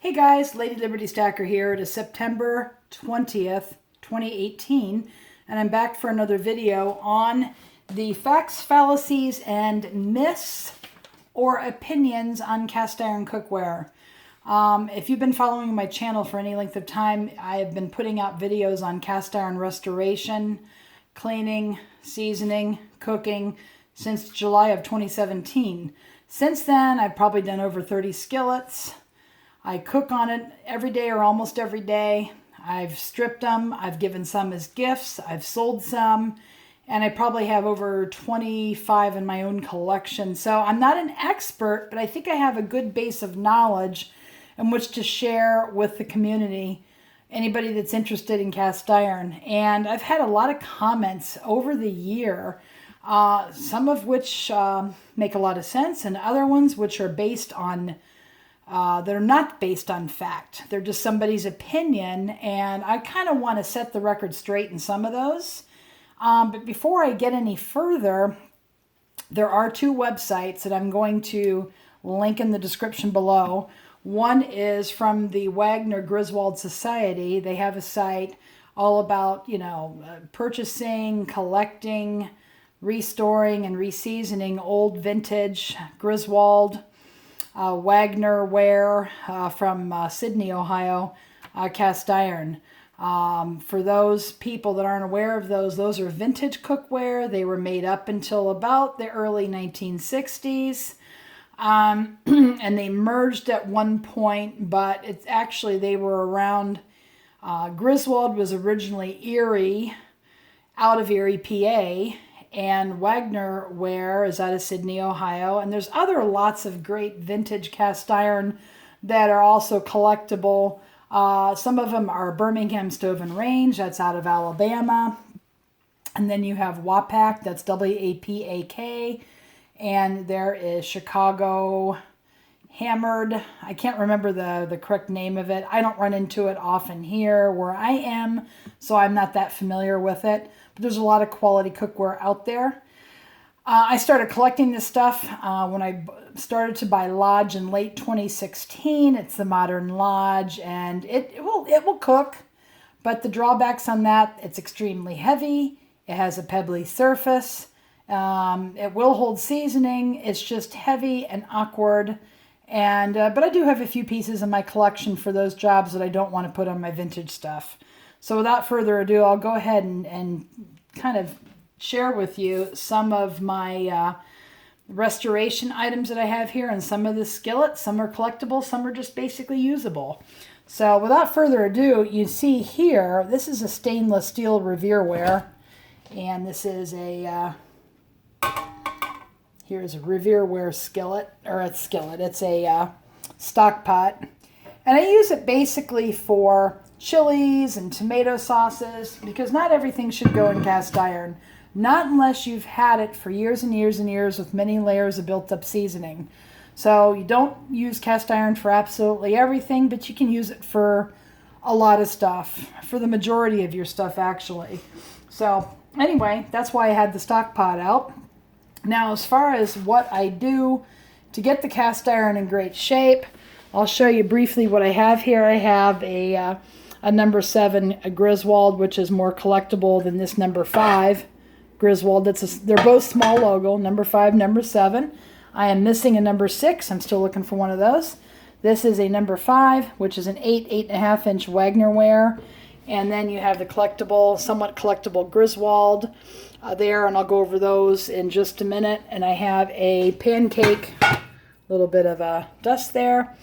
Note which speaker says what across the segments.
Speaker 1: Hey guys, LadyLibertyStacker here. It is September 20th, 2018, and I'm back for another video on the facts, fallacies, and myths or opinions on cast iron cookware. If you've been following my channel for any length of time, I have been putting out videos on cast iron restoration, cleaning, seasoning, cooking since July of 2017. Since then, I've probably done over 30 skillets. I cook on it every day or almost every day. I've stripped them. I've given some as gifts. I've sold some. And I probably have over 25 in my own collection. So I'm not an expert, but I think I have a good base of knowledge in which to share with the community, anybody that's interested in cast iron. And I've had a lot of comments over the year, some of which make a lot of sense, and other ones which are based on they're not based on fact. They're just somebody's opinion, and I kind of want to set the record straight in some of those. But before I get any further, there are two websites that I'm going to link in the description below. One is from the Wagner Griswold Society. They have a site all about, purchasing, collecting, restoring, and reseasoning old vintage Griswold Wagner ware from Sydney, Ohio, cast iron. For those people that aren't aware of those are vintage cookware. They were made up until about the early 1960s. And they merged at one point, but it's actually, they were around, Griswold was originally Erie, out of Erie, PA, and Wagner ware is out of Sydney, Ohio. And there's lots of great vintage cast iron that are also collectible. Some of them are Birmingham Stove and Range, that's out of Alabama. And then you have WAPAK, that's WAPAK. And there is Chicago Hammered. I can't remember the correct name of it. I don't run into it often here where I am, so I'm not that familiar with it. But there's a lot of quality cookware out there. I started collecting this stuff when I started to buy Lodge in late 2016. It's the Modern Lodge, and it will cook. But the drawbacks on that, it's extremely heavy. It has a pebbly surface. It will hold seasoning. It's just heavy and awkward. And but I do have a few pieces in my collection for those jobs that I don't want to put on my vintage stuff. So without further ado, I'll go ahead and kind of share with you some of my restoration items that I have here, and some of the skillets. Some are collectible, some are just basically usable. So without further ado, you see here, this is a stainless steel Revereware, and this is a here's a Revereware skillet, or a skillet. It's a stock pot, and I use it basically for chilies and tomato sauces, because not everything should go in cast iron. Not unless you've had it for years and years and years with many layers of built-up seasoning. So you don't use cast iron for absolutely everything, but you can use it for a lot of stuff, for the majority of your stuff actually. So anyway, that's why I had the stock pot out. Now, as far as what I do to get the cast iron in great shape, I'll show you briefly what I have here. I have a number 7 Griswold, which is more collectible than this number 5 Griswold. They're both small logo, number 5, number 7. I am missing a number 6. I'm still looking for one of those. This is a number 5, which is an 8.5 inch Wagner ware. And then you have the collectible, somewhat collectible Griswold there, and I'll go over those in just a minute. And I have a pancake, a little bit of dust there.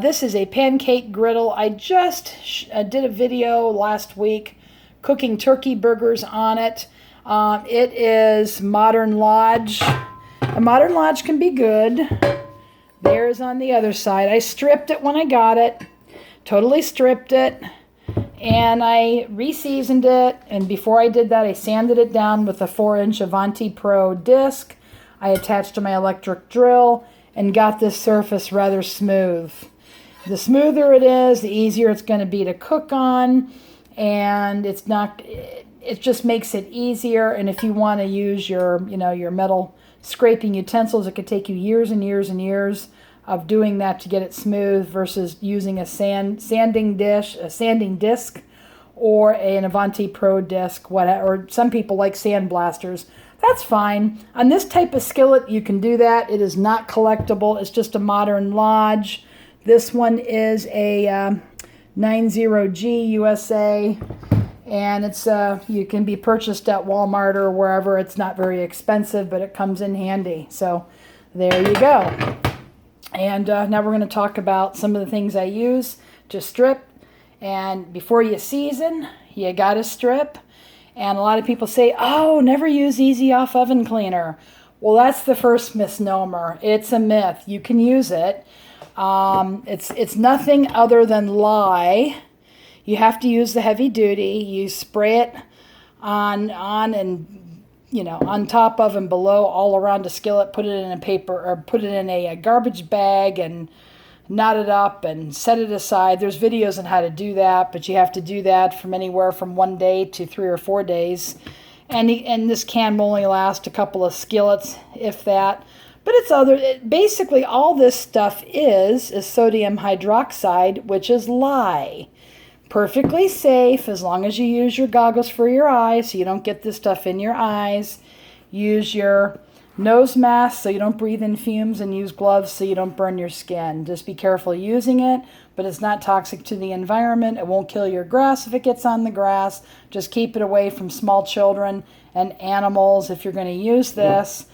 Speaker 1: This is a pancake griddle. I just did a video last week cooking turkey burgers on it. It is Modern Lodge. A Modern Lodge can be good. There's on the other side. I stripped it when I got it. Totally stripped it. And I re-seasoned it. And before I did that, I sanded it down with a 4-inch Avanti Pro disc. I attached to my electric drill and got this surface rather smooth. The smoother it is, the easier it's going to be to cook on, and it just makes it easier. And if you want to use your metal scraping utensils, it could take you years and years and years of doing that to get it smooth versus using a sanding disc, or an Avanti Pro disc, whatever. Or some people like sand blasters. That's fine. On this type of skillet, you can do that. It is not collectible. It's just a modern Lodge. This one is a 90G USA, and it's you can be purchased at Walmart or wherever. It's not very expensive, but it comes in handy. So there you go. And now we're going to talk about some of the things I use to strip. And before you season, you got to strip. And a lot of people say, oh, never use Easy Off Oven Cleaner. Well, that's the first misnomer. It's a myth. You can use it. It's nothing other than lye. You have to use the heavy duty. You spray it on and on top of and below, all around a skillet. Put it in a paper, or put it in a garbage bag and knot it up and set it aside. There's videos on how to do that, but you have to do that from anywhere from 1 day to 3 or 4 days. And this can only last a couple of skillets, if that. But basically all this stuff is sodium hydroxide, which is lye. Perfectly safe as long as you use your goggles for your eyes so you don't get this stuff in your eyes. Use your nose mask so you don't breathe in fumes, and use gloves so you don't burn your skin. Just be careful using it, but it's not toxic to the environment. It won't kill your grass if it gets on the grass. Just keep it away from small children and animals if you're going to use this.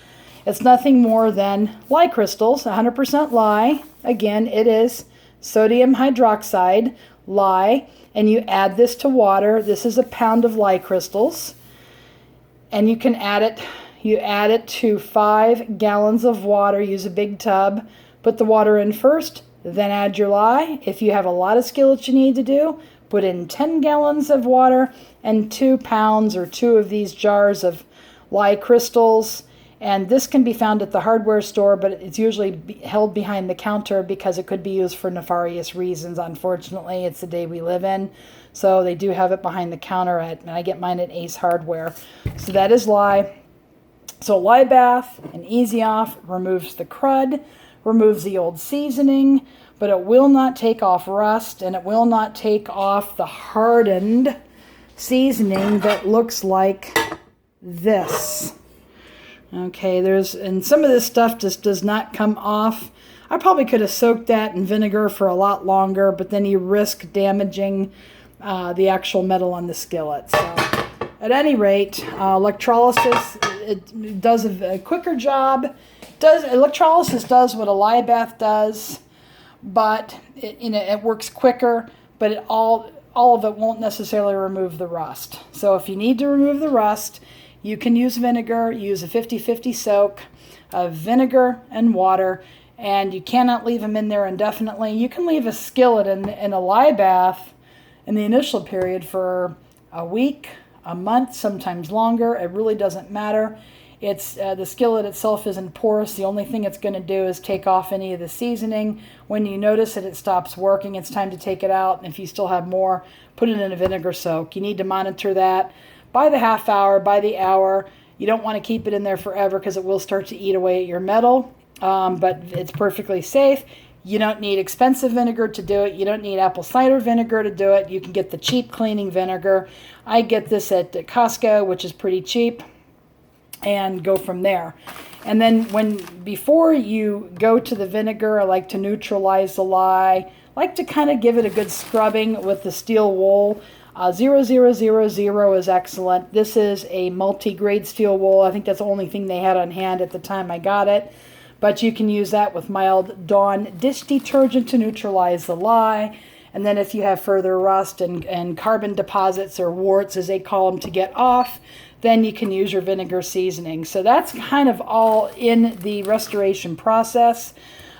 Speaker 1: It's nothing more than lye crystals, 100% lye. Again, it is sodium hydroxide, lye, and you add this to water. This is a pound of lye crystals, and you can add it. You add it to 5 gallons of water. Use a big tub. Put the water in first, then add your lye. If you have a lot of skillets you need to do, put in 10 gallons of water and 2 pounds or 2 of these jars of lye crystals. And this can be found at the hardware store, but it's usually held behind the counter because it could be used for nefarious reasons. Unfortunately, it's the day we live in. So they do have it behind the counter and I get mine at Ace Hardware. So that is lye. So lye bath and Easy Off removes the crud, removes the old seasoning, but it will not take off rust, and it will not take off the hardened seasoning that looks like this. Okay, and some of this stuff just does not come off. I probably could have soaked that in vinegar for a lot longer, but then you risk damaging the actual metal on the skillet. So at any rate, electrolysis, it does a quicker job. Electrolysis does what a lye bath does, but it works quicker, but all of it won't necessarily remove the rust. So if you need to remove the rust, you can use vinegar. Use a 50-50 soak of vinegar and water, and you cannot leave them in there indefinitely. You can leave a skillet in a lye bath in the initial period for a week, a month, sometimes longer. It really doesn't matter. It's the skillet itself isn't porous. The only thing it's going to do is take off any of the seasoning. When you notice that it stops working, it's time to take it out. And if you still have more, put it in a vinegar soak. You need to monitor that by the half hour, by the hour. You don't want to keep it in there forever because it will start to eat away at your metal. But it's perfectly safe. You don't need expensive vinegar to do it. You don't need apple cider vinegar to do it. You can get the cheap cleaning vinegar. I get this at Costco, which is pretty cheap, and go from there. And then before you go to the vinegar, I like to neutralize the lye. I like to kind of give it a good scrubbing with the steel wool. 0000 is excellent. This is a multi-grade steel wool. I think that's the only thing they had on hand at the time I got it. But you can use that with mild Dawn dish detergent to neutralize the lye. And then if you have further rust and carbon deposits or warts, as they call them, to get off, then you can use your vinegar seasoning. So that's kind of all in the restoration process.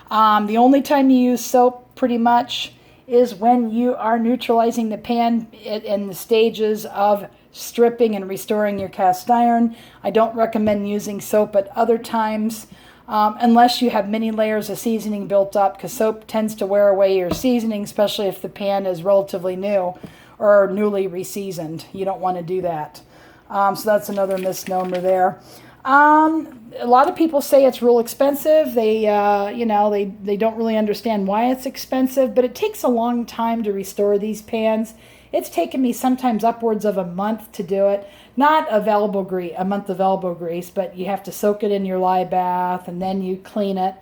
Speaker 1: The only time you use soap, pretty much, is when you are neutralizing the pan in the stages of stripping and restoring your cast iron. I don't recommend using soap at other times. Unless you have many layers of seasoning built up, because soap tends to wear away your seasoning, especially if the pan is relatively new or newly reseasoned. You don't want to do that. So that's another misnomer there. A lot of people say it's real expensive. They, they don't really understand why it's expensive, but it takes a long time to restore these pans. It's taken me sometimes upwards of a month to do it. Not available grease, a month available grease, but you have to soak it in your lye bath, and then you clean it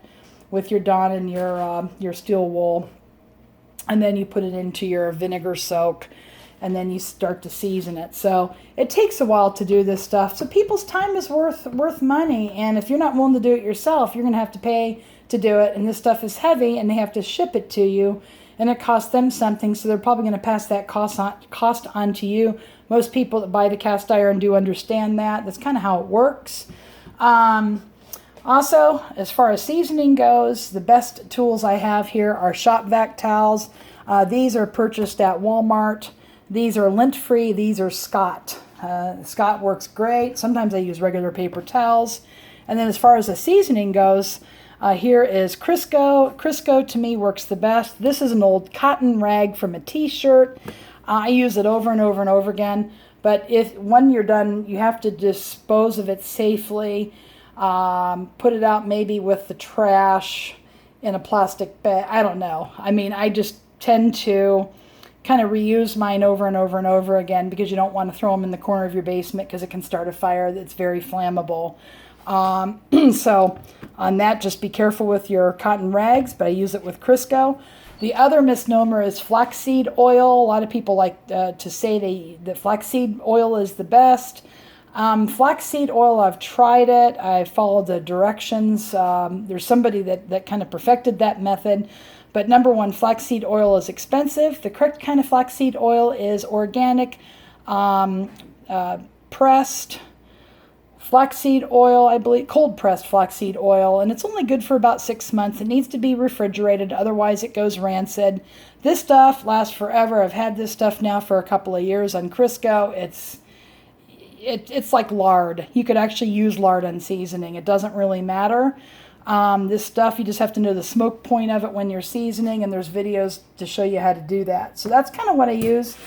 Speaker 1: with your Dawn and your steel wool, and then you put it into your vinegar soak, and then you start to season it. So it takes a while to do this stuff. So people's time is worth money, and if you're not willing to do it yourself, you're going to have to pay to do it, and this stuff is heavy, and they have to ship it to you, and it costs them something, so they're probably going to pass that cost on to you. Most people that buy the cast iron do understand that. That's kind of how it works. Also, as far as seasoning goes, the best tools I have here are shop vac towels. These are purchased at Walmart. These are lint-free. These are Scott. Scott works great. Sometimes I use regular paper towels. And then as far as the seasoning goes, here is Crisco. Crisco to me works the best. This is an old cotton rag from a t-shirt. I use it over and over and over again. But when you're done, you have to dispose of it safely. Put it out maybe with the trash in a plastic bag. I don't know. I mean, I just tend to kind of reuse mine over and over and over again because you don't want to throw them in the corner of your basement because it can start a fire that's very flammable. So on that, just be careful with your cotton rags, but I use it with Crisco. The other misnomer is flaxseed oil. A lot of people like to say that flaxseed oil is the best. Flaxseed oil, I've tried it. I followed the directions. There's somebody that kind of perfected that method. But number one, flaxseed oil is expensive. The correct kind of flaxseed oil is organic, pressed flaxseed oil, I believe, cold pressed flaxseed oil, and it's only good for about 6 months. It needs to be refrigerated, otherwise it goes rancid. This stuff lasts forever. I've had this stuff now for a couple of years on Crisco. It's like lard. You could actually use lard on seasoning. It doesn't really matter. This stuff, you just have to know the smoke point of it when you're seasoning, and there's videos to show you how to do that. So that's kind of what I use.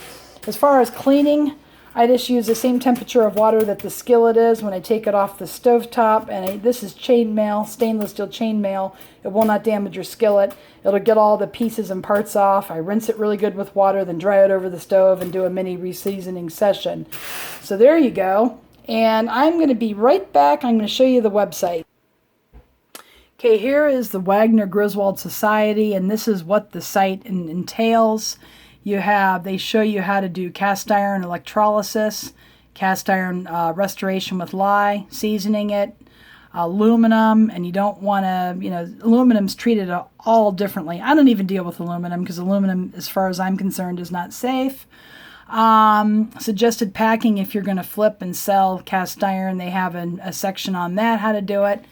Speaker 1: As far as cleaning, I just use the same temperature of water that the skillet is when I take it off the stovetop. And this is chainmail, stainless steel chainmail. It will not damage your skillet. It'll get all the pieces and parts off. I rinse it really good with water, then dry it over the stove and do a mini reseasoning session. So there you go. And I'm going to be right back. I'm going to show you the website. Okay, here is the Wagner Griswold Society, and this is what the site entails. They show you how to do cast iron electrolysis, cast iron restoration with lye, seasoning it, aluminum, and you don't want to, aluminum's treated all differently. I don't even deal with aluminum because aluminum, as far as I'm concerned, is not safe. Suggested packing if you're going to flip and sell cast iron. They have a section on that, how to do it.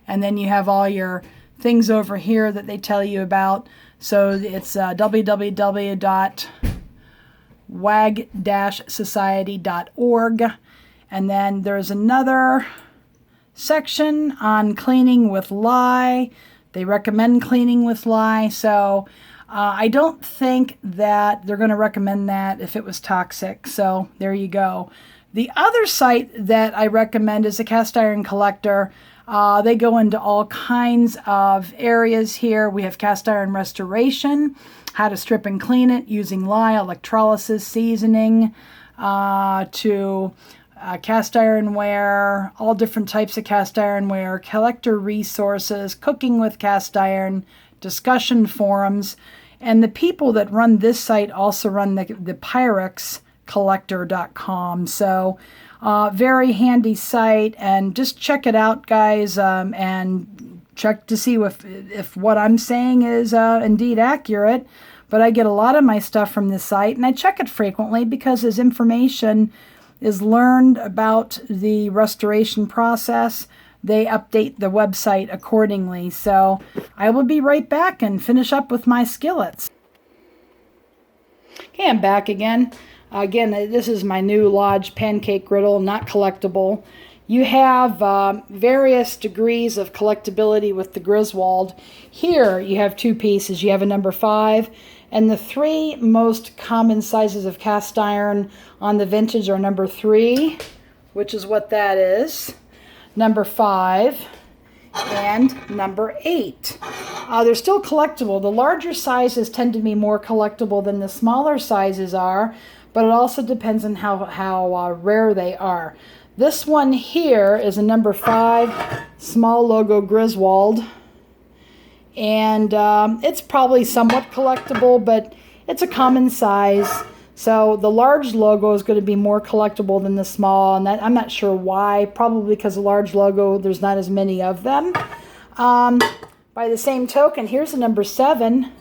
Speaker 1: And then you have all your things over here that they tell you about. So it's www.wag-society.org. And then there's another section on cleaning with lye. They recommend cleaning with lye. So I don't think that they're going to recommend that if it was toxic. So there you go. The other site that I recommend is a cast iron collector. They go into all kinds of areas here. We have cast iron restoration, how to strip and clean it using lye, electrolysis, seasoning, to cast ironware, all different types of cast ironware, collector resources, cooking with cast iron, discussion forums. And the people that run this site also run the PyreXcollector.com. So very handy site, and just check it out, guys, and check to see if what I'm saying is indeed accurate. But I get a lot of my stuff from this site, and I check it frequently because as information is learned about the restoration process, they update the website accordingly. So I will be right back and finish up with my skillets. Okay, I'm back again. Again, this is my new Lodge pancake griddle, not collectible. You have various degrees of collectability with the Griswold. Here you have two pieces. You have a number 5, and the 3 most common sizes of cast iron on the vintage are number 3, which is what that is. number 5, and number 8. They're still collectible. The larger sizes tend to be more collectible than the smaller sizes are, but it also depends on how rare they are. This one here is a number 5 small logo Griswold, and it's probably somewhat collectible, but it's a common size. So the large logo is going to be more collectible than the small, and that I'm not sure why. Probably because the large logo, there's not as many of them. By the same token, here's a number 7.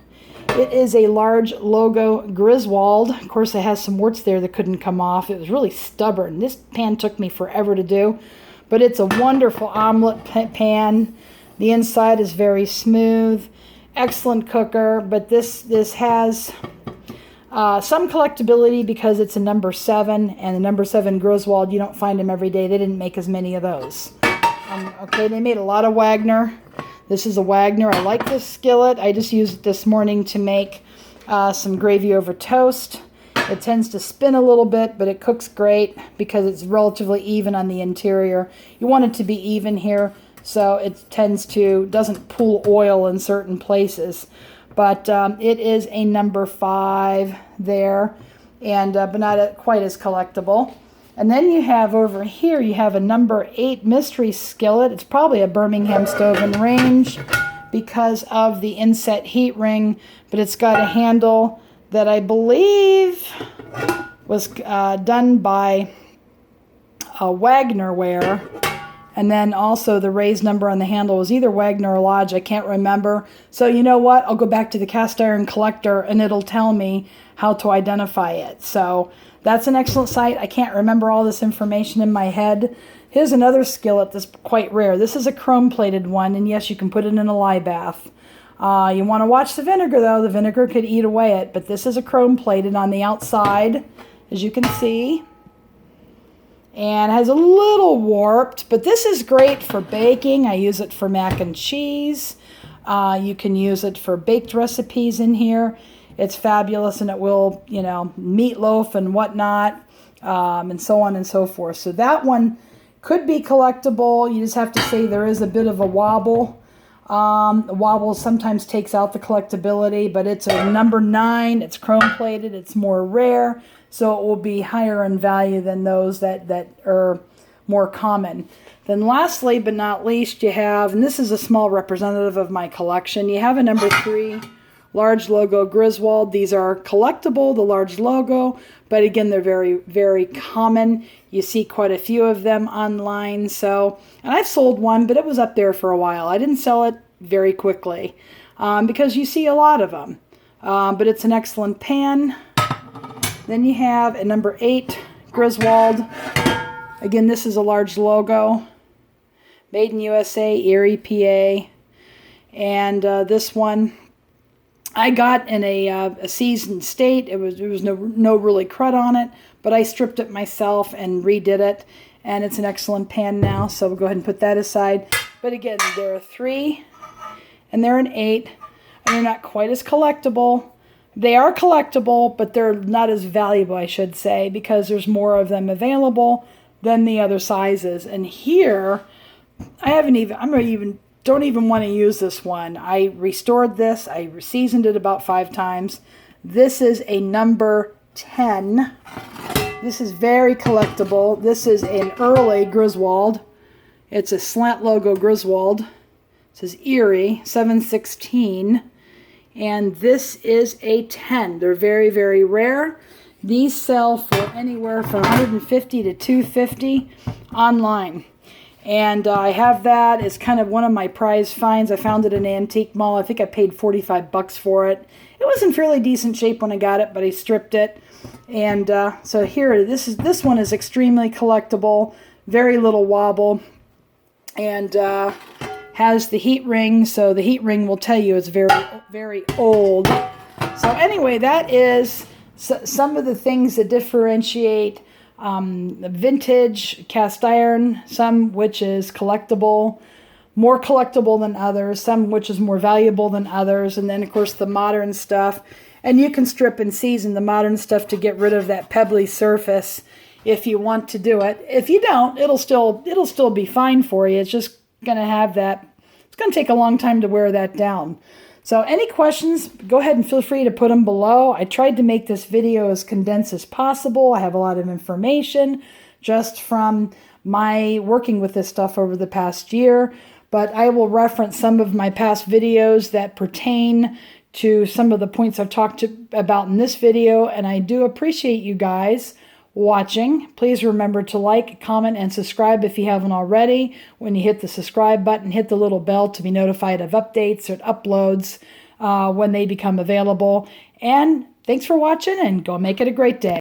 Speaker 1: It is a large logo Griswold. Of course, it has some warts there that couldn't come off. It was really stubborn. This pan took me forever to do, but it's a wonderful omelet pan. The inside is very smooth. Excellent cooker, but this has some collectability because it's a number 7, and the number 7 Griswold, you don't find them every day. They didn't make as many of those. Okay, they made a lot of Wagner. This is a Wagner. I like this skillet. I just used it this morning to make some gravy over toast. It tends to spin a little bit, but it cooks great because it's relatively even on the interior. You want it to be even here, so it doesn't pool oil in certain places. But it is a number 5 there, and but not quite as collectible. And then you have over here, you have a number 8 mystery skillet. It's probably a Birmingham stove and range because of the inset heat ring, but it's got a handle that I believe was done by Wagner ware. And then also the raised number on the handle was either Wagner or Lodge. I can't remember. So you know what? I'll go back to the cast iron collector and it'll tell me how to identify it. So that's an excellent site. I can't remember all this information in my head. Here's another skillet that's quite rare. This is a chrome-plated one, and yes, you can put it in a lye bath. You want to watch the vinegar, though. The vinegar could eat away it, but this is a chrome-plated on the outside, as you can see. And has a little warped, but this is great for baking. I use it for mac and cheese. You can use it for baked recipes in here. It's fabulous, and it will, meatloaf and whatnot, and so on and so forth. So that one could be collectible. You just have to say there is a bit of a wobble. The wobble sometimes takes out the collectability, but it's a number 9. It's chrome-plated. It's more rare, so it will be higher in value than those that are more common. Then lastly, but not least, you have, and this is a small representative of my collection, you have a number 3 large logo Griswold. These are collectible, the large logo, but again, they're very, very common. You see quite a few of them online. So, and I've sold one, but it was up there for a while. I didn't sell it very quickly because you see a lot of them. But it's an excellent pan. Then you have a number 8 Griswold. Again, this is a large logo. Made in USA, Erie, PA. And this one I got in a seasoned state. There was no really crud on it, but I stripped it myself and redid it, and it's an excellent pan now, so we'll go ahead and put that aside. But again, there are 3, and they're an 8, and they're not quite as collectible. They are collectible, but they're not as valuable, I should say, because there's more of them available than the other sizes. And here, don't even want to use this one. I restored this. I seasoned it about 5 times. This is a number 10. This is very collectible. This is an early Griswold. It's a slant logo Griswold. It says Erie 716. And this is a 10. They're very, very rare. These sell for anywhere from $150 to $250 online. And I have that as kind of one of my prize finds. I found it in an antique mall. I think I paid $45 for it. It was in fairly decent shape when I got it, but I stripped it. And so here, this one is extremely collectible, very little wobble, and has the heat ring. So the heat ring will tell you it's very, very old. So anyway, that is some of the things that differentiate vintage cast iron, some which is collectible, more collectible than others, some which is more valuable than others, and then of course the modern stuff. And you can strip and season the modern stuff to get rid of that pebbly surface, if you want to do it. If you don't, it'll still be fine for you. It's just going to have that, it's going to take a long time to wear that down. So any questions, go ahead and feel free to put them below. I tried to make this video as condensed as possible. I have a lot of information just from my working with this stuff over the past year, but I will reference some of my past videos that pertain to some of the points I've talked about in this video, and I do appreciate you guys watching. Please remember to like, comment, and subscribe if you haven't already. When you hit the subscribe button, hit the little bell to be notified of updates or uploads when they become available. And thanks for watching, and go make it a great day.